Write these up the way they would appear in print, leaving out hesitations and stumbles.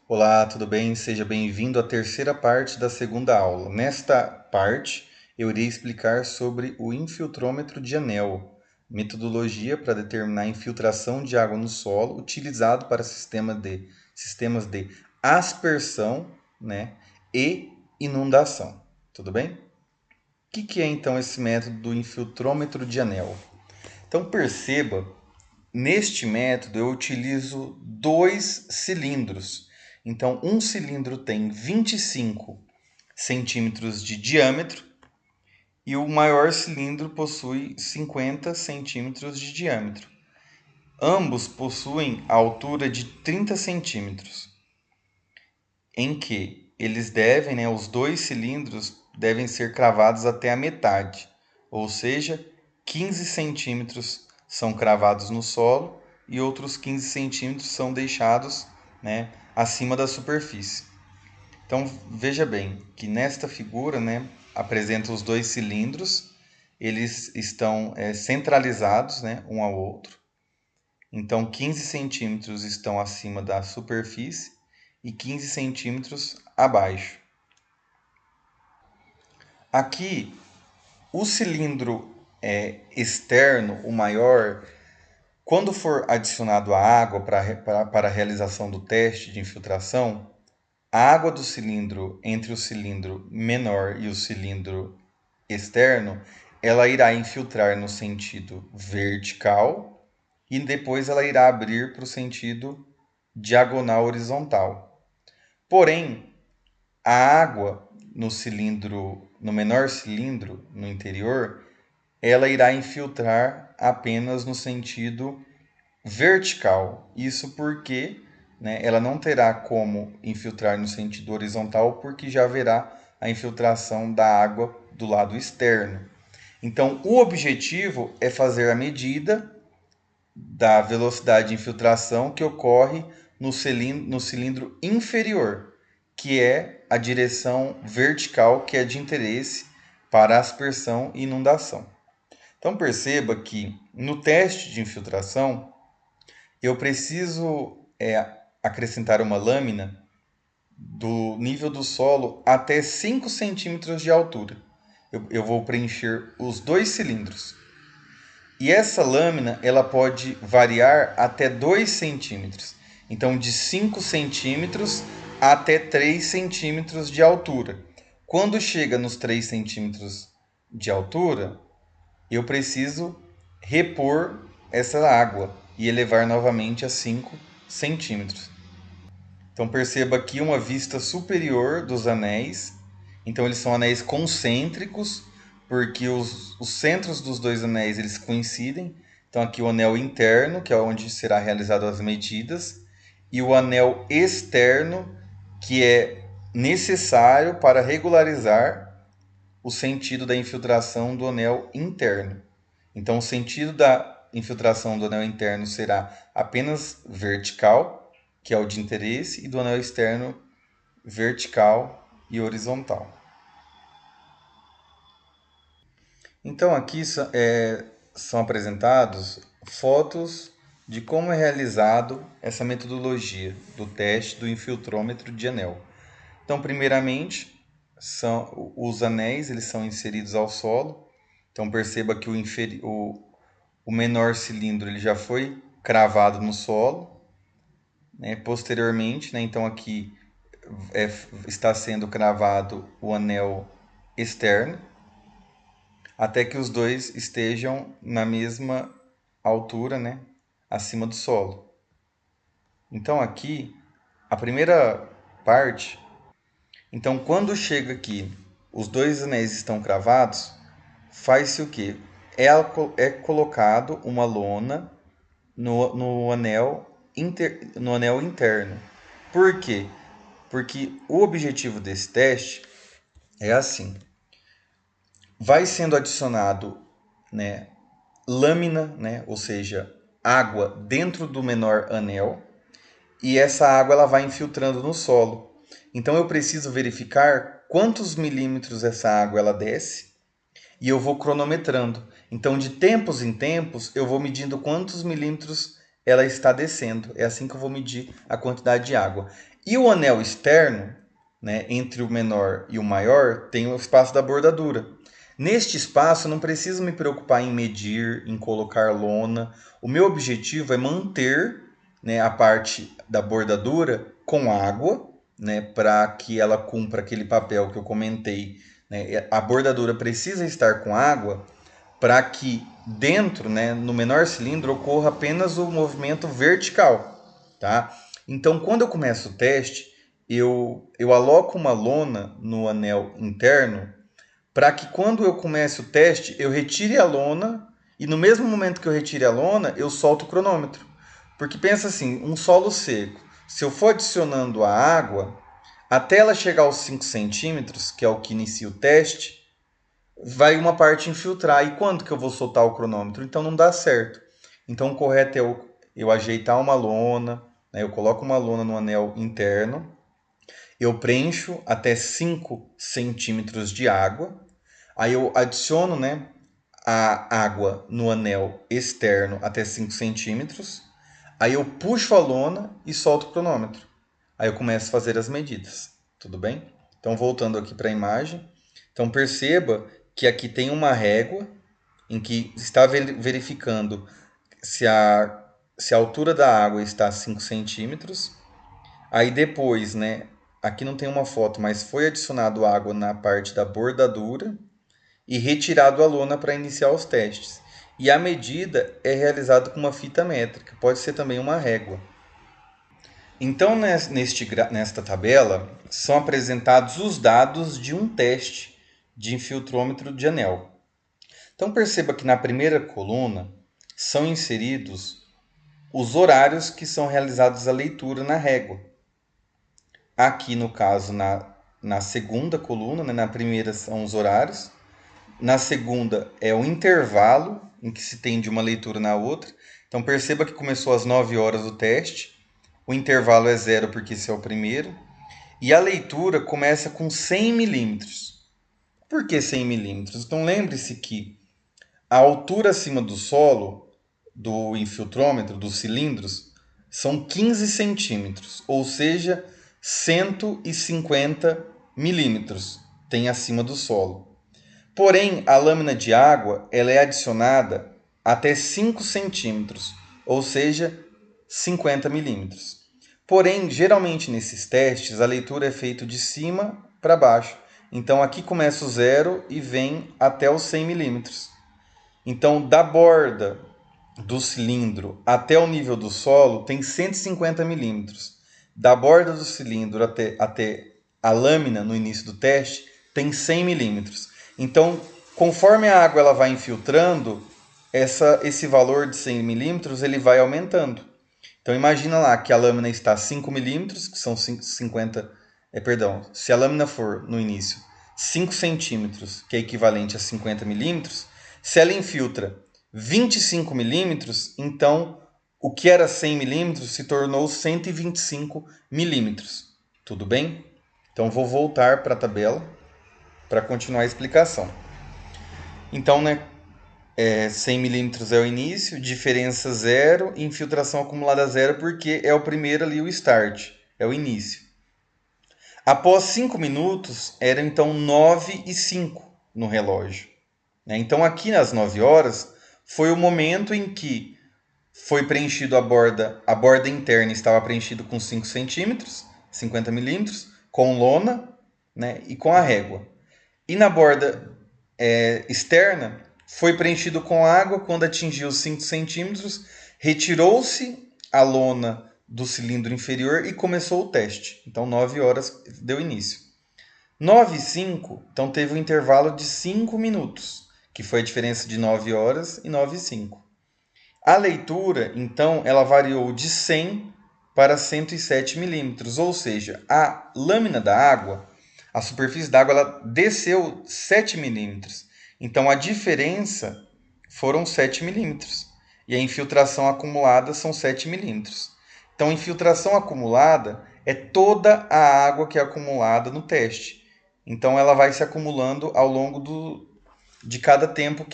Olá, tudo bem? Seja bem-vindo à terceira parte da segunda aula. Nesta parte, eu irei explicar sobre o infiltrômetro de anel, metodologia para determinar a infiltração de água no solo, utilizado para sistemas de aspersão, né, e inundação. Tudo bem? O que é então esse método do infiltrômetro de anel? Então perceba, neste método eu utilizo dois cilindros. Então, um cilindro tem 25 centímetros de diâmetro e o maior cilindro possui 50 centímetros de diâmetro. Ambos possuem a altura de 30 centímetros, em que eles devem, os dois cilindros devem ser cravados até a metade, ou seja, 15 centímetros são cravados no solo e outros 15 centímetros são deixados, acima da superfície. Então veja bem que nesta figura, apresenta os dois cilindros, eles estão centralizados, um ao outro. Então 15 centímetros estão acima da superfície e 15 centímetros abaixo. Aqui, o cilindro externo, o maior, quando for adicionado a água para a realização do teste de infiltração, a água do cilindro, entre o cilindro menor e o cilindro externo, ela irá infiltrar no sentido vertical e depois ela irá abrir para o sentido diagonal horizontal. Porém, a água no menor cilindro, no interior, ela irá infiltrar apenas no sentido vertical. Isso porque, ela não terá como infiltrar no sentido horizontal, porque já haverá a infiltração da água do lado externo. Então, o objetivo é fazer a medida da velocidade de infiltração que ocorre no cilindro inferior, que é a direção vertical que é de interesse para aspersão e inundação. Então perceba que no teste de infiltração eu preciso acrescentar uma lâmina do nível do solo até 5 centímetros de altura. Eu vou preencher os dois cilindros. E essa lâmina ela pode variar até 2 centímetros. Então, de 5 centímetros até 3 centímetros de altura. Quando chega nos 3 centímetros de altura, eu preciso repor essa água e elevar novamente a 5 centímetros. Então perceba aqui uma vista superior dos anéis. Então eles são anéis concêntricos, porque os centros dos dois anéis eles coincidem. Então aqui o anel interno, que é onde será realizado as medidas, e o anel externo, que é necessário para regularizar o sentido da infiltração do anel interno. Então o sentido da infiltração do anel interno será apenas vertical, que é o de interesse, e do anel externo vertical e horizontal. Então aqui são apresentados fotos de como é realizado essa metodologia do teste do infiltrômetro de anel. Então, primeiramente, os anéis eles são inseridos ao solo. Então perceba que o menor cilindro ele já foi cravado no solo, posteriormente, então aqui é, está sendo cravado o anel externo, até que os dois estejam na mesma altura, acima do solo. Então aqui, a primeira parte, então quando chega aqui, os dois anéis estão cravados, faz-se o quê? É colocado uma lona no anel no anel interno. Por quê? Porque o objetivo desse teste é assim: vai sendo adicionado, lâmina, ou seja, água dentro do menor anel, e essa água ela vai infiltrando no solo. Então eu preciso verificar quantos milímetros essa água ela desce e eu vou cronometrando. Então de tempos em tempos eu vou medindo quantos milímetros ela está descendo. É assim que eu vou medir a quantidade de água. E o anel externo, né, entre o menor e o maior, tem o espaço da bordadura. Neste espaço, eu não preciso me preocupar em medir, em colocar lona. O meu objetivo é manter, né, a parte da bordadura com água, né, para que ela cumpra aquele papel que eu comentei. Né? A bordadura precisa estar com água para que dentro, né, no menor cilindro, ocorra apenas o movimento vertical. Tá? Então, quando eu começo o teste, eu aloco uma lona no anel interno para que quando eu comece o teste, eu retire a lona e no mesmo momento que eu retire a lona, eu solto o cronômetro. Porque pensa assim, um solo seco, se eu for adicionando a água, até ela chegar aos 5 centímetros, que é o que inicia o teste, vai uma parte infiltrar. E quando que eu vou soltar o cronômetro? Então não dá certo. Então o correto é eu ajeitar uma lona, né? Eu coloco uma lona no anel interno, eu preencho até 5 centímetros de água, aí eu adiciono, né, a água no anel externo até 5 centímetros, aí eu puxo a lona e solto o cronômetro. Aí eu começo a fazer as medidas, tudo bem? Então voltando aqui para a imagem, então perceba que aqui tem uma régua em que está verificando se a altura da água está a 5 centímetros. Aí depois, né, aqui não tem uma foto, mas foi adicionado água na parte da bordadura e retirado a lona para iniciar os testes. E a medida é realizada com uma fita métrica, pode ser também uma régua. Então, nesta tabela, são apresentados os dados de um teste de infiltrômetro de anel. Então, perceba que na primeira coluna são inseridos os horários que são realizados a leitura na régua. Aqui, no caso, na segunda coluna, né, na primeira são os horários, na segunda é o intervalo em que se tem de uma leitura na outra. Então, perceba que começou às 9 horas o teste, o intervalo é 0 porque esse é o primeiro, e a leitura começa com 100 milímetros. Por que 100 milímetros? Então, lembre-se que a altura acima do solo, do infiltrômetro, dos cilindros, são 15 centímetros, ou seja, 150 milímetros tem acima do solo. Porém, a lâmina de água ela é adicionada até 5 centímetros, ou seja, 50 milímetros. Porém, geralmente nesses testes, a leitura é feita de cima para baixo. Então, aqui começa o 0 e vem até os 100 milímetros. Então, da borda do cilindro até o nível do solo tem 150 milímetros. Da borda do cilindro até a lâmina no início do teste tem 100 milímetros. Então, conforme a água ela vai infiltrando, esse valor de 100 milímetros ele vai aumentando. Então, imagina lá que a lâmina está a 5 milímetros, que são 50... se a lâmina for, no início, 5 centímetros, que é equivalente a 50 milímetros, se ela infiltra 25 milímetros, então o que era 100 milímetros se tornou 125 milímetros. Tudo bem? Então vou voltar para a tabela para continuar a explicação. Então, né, 100 milímetros é o início, diferença 0, infiltração acumulada 0, porque é o primeiro ali, o start, é o início. Após 5 minutos, eram então 9 e 5 no relógio. Então aqui nas 9 horas foi o momento em que foi preenchido a borda interna estava preenchida com 5 centímetros, 50 milímetros, com lona, né, e com a régua. E na borda externa foi preenchido com água quando atingiu os 5 centímetros, retirou-se a lona do cilindro inferior e começou o teste. Então 9 horas deu início. 9 e 5, então teve um intervalo de 5 minutos, que foi a diferença de 9 horas e 9 e 5. A leitura, então, ela variou de 100 para 107 milímetros, ou seja, a lâmina da água, a superfície da água, ela desceu 7 milímetros. Então, a diferença foram 7 milímetros. E a infiltração acumulada são 7 milímetros. Então, a infiltração acumulada é toda a água que é acumulada no teste. Então, ela vai se acumulando ao longo de cada tempo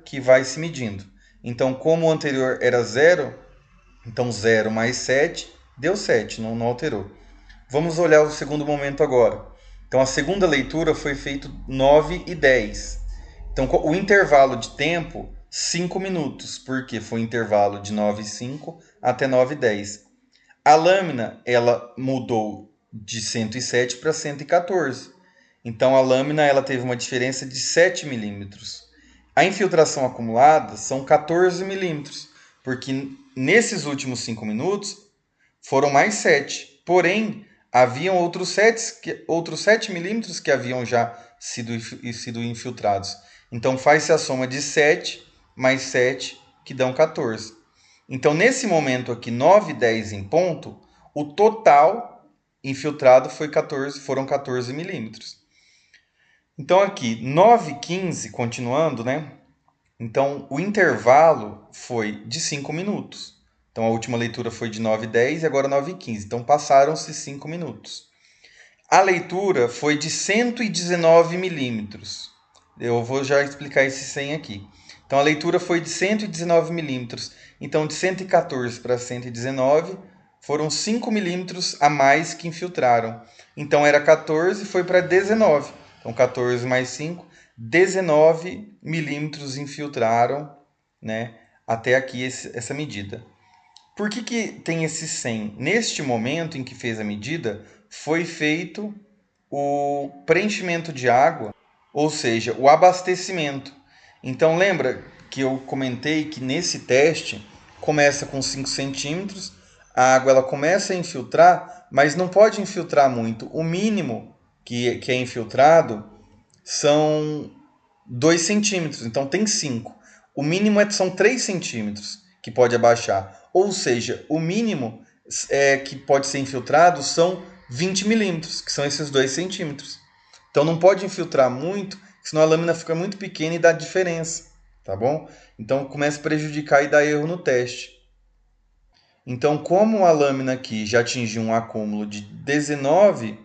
que vai se medindo. Então, como o anterior era 0, Então 0 mais 7 deu 7, não alterou. Vamos olhar o segundo momento agora. Então a segunda leitura foi feita 9 e 10. Então o intervalo de tempo, 5 minutos, porque foi um intervalo de 9 e 5 até 9 e 10. A lâmina ela mudou de 107 para 114. Então a lâmina ela teve uma diferença de 7 milímetros. A infiltração acumulada são 14 milímetros, porque nesses últimos 5 minutos foram mais 7. Porém, haviam outros 7 milímetros que haviam já sido infiltrados. Então faz-se a soma de 7 mais 7, que dão 14. Então, nesse momento aqui, 9 e 10 em ponto, o total infiltrado foram 14 milímetros. Então, aqui, 9 e 15, continuando, né? Então, o intervalo foi de 5 minutos. Então, a última leitura foi de 9 e 10 e agora 9 e 15. Então, passaram-se 5 minutos. A leitura foi de 119 milímetros. Eu vou já explicar esse 100 aqui. Então, a leitura foi de 119 milímetros. Então, de 114 para 119, foram 5 milímetros a mais que infiltraram. Então, era 14 e foi para 19. Então, 14 mais 5, 19 milímetros infiltraram, né, até aqui essa medida. Por que tem esse 100? Neste momento em que fez a medida, foi feito o preenchimento de água, ou seja, o abastecimento. Então lembra que eu comentei que nesse teste começa com 5 centímetros, a água ela começa a infiltrar, mas não pode infiltrar muito. O mínimo que é infiltrado são 2 centímetros, então tem 5. O mínimo são 3 centímetros que pode abaixar. Ou seja, o mínimo que pode ser infiltrado são 20 milímetros, que são esses 2 centímetros. Então não pode infiltrar muito, senão a lâmina fica muito pequena e dá diferença, tá bom? Então começa a prejudicar e dar erro no teste. Então, como a lâmina aqui já atingiu um acúmulo de 19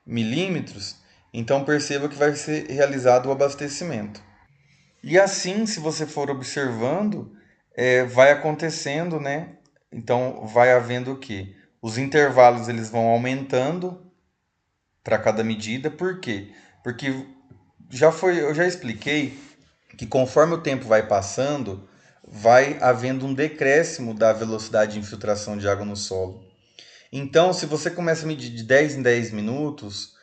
milímetros, então perceba que vai ser realizado o abastecimento. E assim, se você for observando, vai acontecendo, né? Então, vai havendo o quê? Os intervalos eles vão aumentando para cada medida. Por quê? Porque eu já expliquei que conforme o tempo vai passando, vai havendo um decréscimo da velocidade de infiltração de água no solo. Então, se você começa a medir de 10 em 10 minutos,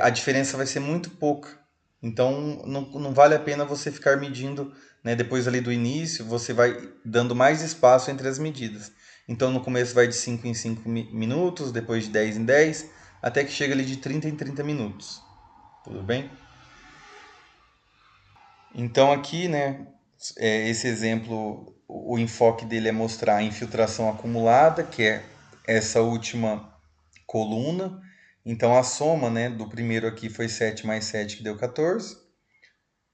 a diferença vai ser muito pouca. Então, não vale a pena você ficar medindo, né? Depois ali do início, você vai dando mais espaço entre as medidas. Então, no começo vai de 5 em 5 minutos, depois de 10 em 10, até que chega ali de 30 em 30 minutos. Tudo bem? Então, aqui, né, esse exemplo, o enfoque dele é mostrar a infiltração acumulada, que é essa última coluna. Então a soma, né, do primeiro aqui foi 7 mais 7, que deu 14.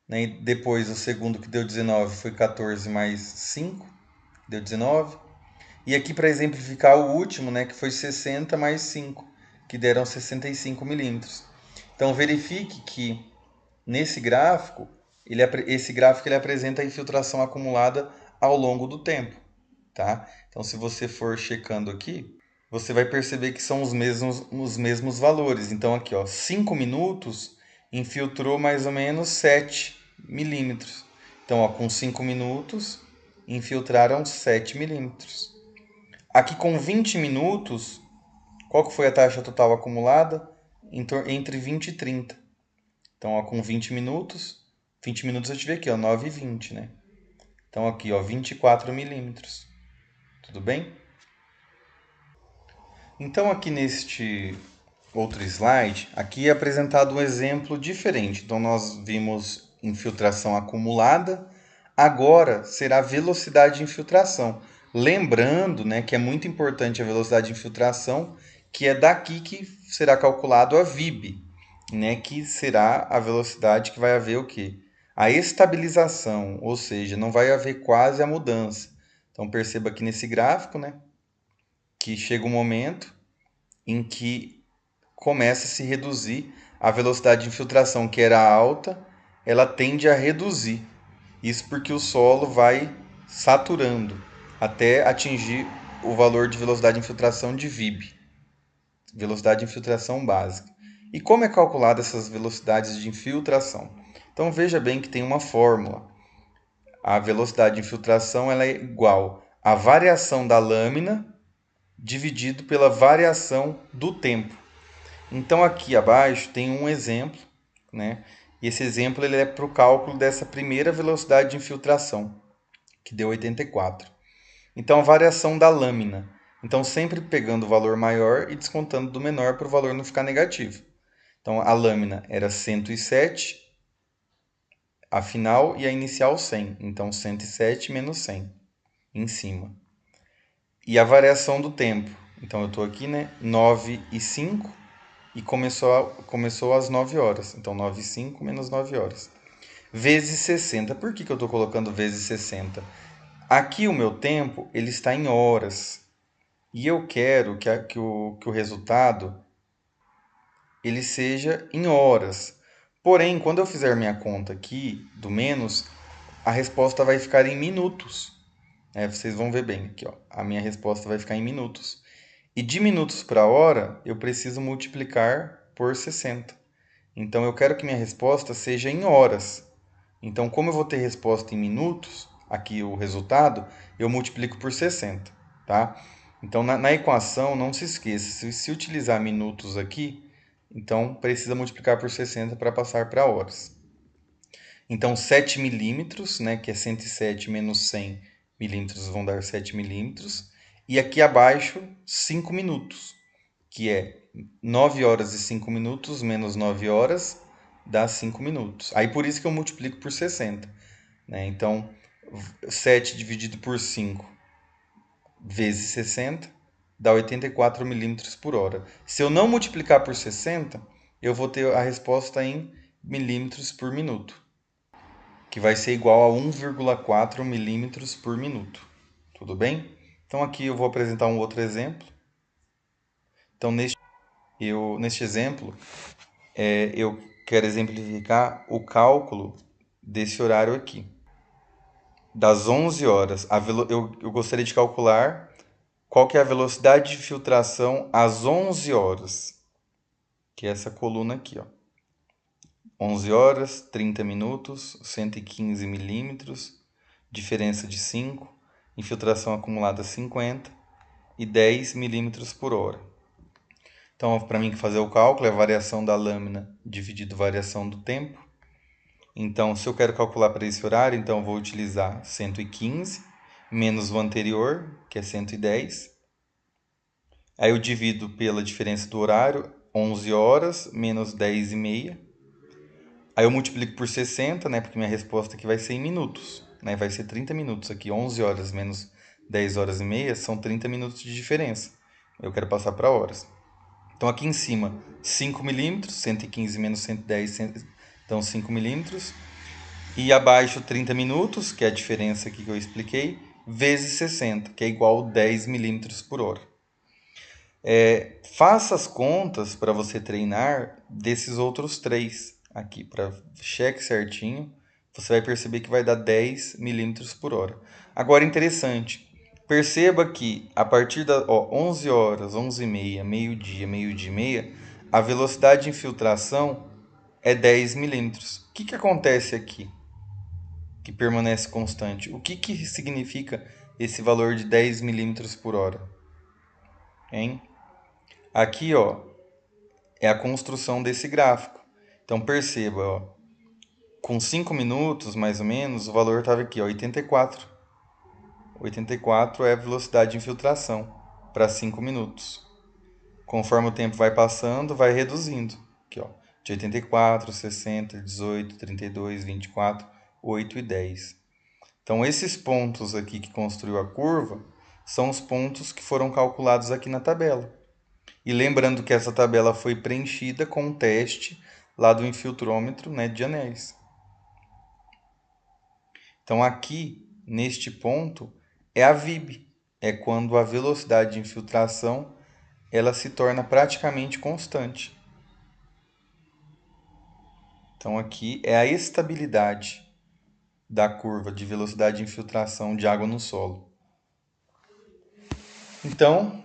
Né? E depois o segundo, que deu 19, foi 14 mais 5, que deu 19. E aqui para exemplificar o último, né, que foi 60 mais 5, que deram 65 milímetros. Então verifique que nesse gráfico, esse gráfico ele apresenta a infiltração acumulada ao longo do tempo. Tá? Então se você for checando aqui, você vai perceber que são os mesmos valores. Então, aqui, ó, 5 minutos infiltrou mais ou menos 7 milímetros. Então, ó, com 5 minutos, infiltraram 7 milímetros. Aqui, com 20 minutos, qual que foi a taxa total acumulada? Entre 20 e 30. Então, ó, com 20 minutos eu tive aqui, ó, 9 e 20, né? Então, aqui, ó, 24 milímetros. Tudo bem? Então, aqui neste outro slide, aqui é apresentado um exemplo diferente. Então, nós vimos infiltração acumulada, agora será velocidade de infiltração. Lembrando, né, que é muito importante a velocidade de infiltração, que é daqui que será calculado a VIB, né, que será a velocidade que vai haver o quê? A estabilização, ou seja, não vai haver quase a mudança. Então, perceba aqui nesse gráfico, né, que chega um momento em que começa a se reduzir a velocidade de infiltração, que era alta, ela tende a reduzir. Isso porque o solo vai saturando até atingir o valor de velocidade de infiltração de VIB, velocidade de infiltração básica. E como é calculada essas velocidades de infiltração? Então veja bem que tem uma fórmula. A velocidade de infiltração ela é igual à variação da lâmina dividido pela variação do tempo. Então aqui abaixo tem um exemplo, né? E esse exemplo ele é para o cálculo dessa primeira velocidade de infiltração, que deu 84. Então a variação da lâmina. Então sempre pegando o valor maior e descontando do menor para o valor não ficar negativo. Então a lâmina era 107, a final e a inicial 100. Então 107 menos 100 em cima. E a variação do tempo. Então eu estou aqui, né? 9 e 5 e começou às 9 horas. Então 9 e 5 menos 9 horas. Vezes 60. Por que eu estou colocando vezes 60? Aqui o meu tempo ele está em horas. E eu quero que o resultado ele seja em horas. Porém, quando eu fizer minha conta aqui do menos, a resposta vai ficar em minutos. Vocês vão ver bem aqui, ó. A minha resposta vai ficar em minutos. E de minutos para hora, eu preciso multiplicar por 60. Então, eu quero que minha resposta seja em horas. Então, como eu vou ter resposta em minutos, aqui o resultado, eu multiplico por 60, tá? Então, na equação, não se esqueça, se utilizar minutos aqui, então precisa multiplicar por 60 para passar para horas. Então, 7 milímetros, né, que é 107 menos 100 milímetros, vão dar 7 milímetros. E aqui abaixo, 5 minutos, que é 9 horas e 5 minutos menos 9 horas dá 5 minutos. Aí por isso que eu multiplico por 60. Né? Então, 7 dividido por 5 vezes 60 dá 84 milímetros por hora. Se eu não multiplicar por 60, eu vou ter a resposta em milímetros por minuto, que vai ser igual a 1,4 milímetros por minuto. Tudo bem? Então aqui eu vou apresentar um outro exemplo. Então neste exemplo, eu quero exemplificar o cálculo desse horário aqui. Das 11 horas, eu gostaria de calcular qual que é a velocidade de filtração às 11 horas, que é essa coluna aqui, ó. 11 horas, 30 minutos, 115 milímetros, diferença de 5, infiltração acumulada 50 e 10 milímetros por hora. Então, para mim fazer o cálculo é a variação da lâmina dividido a variação do tempo. Então, se eu quero calcular para esse horário, então eu vou utilizar 115 menos o anterior, que é 110. Aí eu divido pela diferença do horário, 11 horas menos 10 e meia. Aí eu multiplico por 60, né, porque minha resposta aqui vai ser em minutos, né? Vai ser 30 minutos aqui, 11 horas menos 10 horas e meia são 30 minutos de diferença. Eu quero passar para horas. Então aqui em cima, 5 milímetros, 115 menos 110, então 5 milímetros. E abaixo 30 minutos, que é a diferença aqui que eu expliquei, vezes 60, que é igual a 10 milímetros por hora. Faça as contas para você treinar desses outros três aqui, para cheque certinho, você vai perceber que vai dar 10 milímetros por hora. Agora, interessante, perceba que a partir das 11 horas, 11 e meia, meio-dia, meio-dia e meia, a velocidade de infiltração é 10 milímetros. O que acontece aqui que permanece constante? O que significa esse valor de 10 milímetros por hora? Hein? Aqui, ó, é a construção desse gráfico. Então perceba, ó, com 5 minutos mais ou menos, o valor estava aqui, ó, 84. 84 é a velocidade de infiltração para 5 minutos. Conforme o tempo vai passando, vai reduzindo. Aqui, ó, de 84, 60, 18, 32, 24, 8 e 10. Então esses pontos aqui que construiu a curva são os pontos que foram calculados aqui na tabela. E lembrando que essa tabela foi preenchida com um teste lá do infiltrômetro, né, de anéis. Então aqui, neste ponto, é a VIB. É quando a velocidade de infiltração ela se torna praticamente constante. Então aqui é a estabilidade da curva de velocidade de infiltração de água no solo. Então,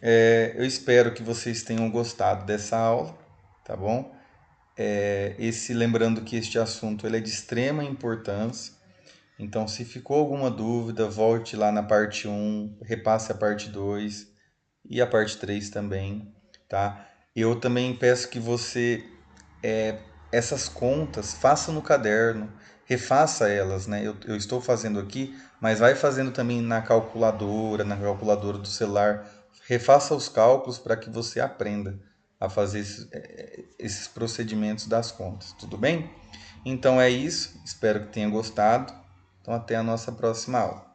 eu espero que vocês tenham gostado dessa aula, tá bom? Lembrando que este assunto ele é de extrema importância. Então, se ficou alguma dúvida, volte lá na parte um, repasse a parte 2 e a parte 3 também, tá? Eu também peço que você, essas contas, faça no caderno, refaça elas, né? Eu estou fazendo aqui, mas vai fazendo também na calculadora do celular. Refaça os cálculos para que você aprenda a fazer esses procedimentos das contas, tudo bem? Então é isso, espero que tenha gostado. Então até a nossa próxima aula.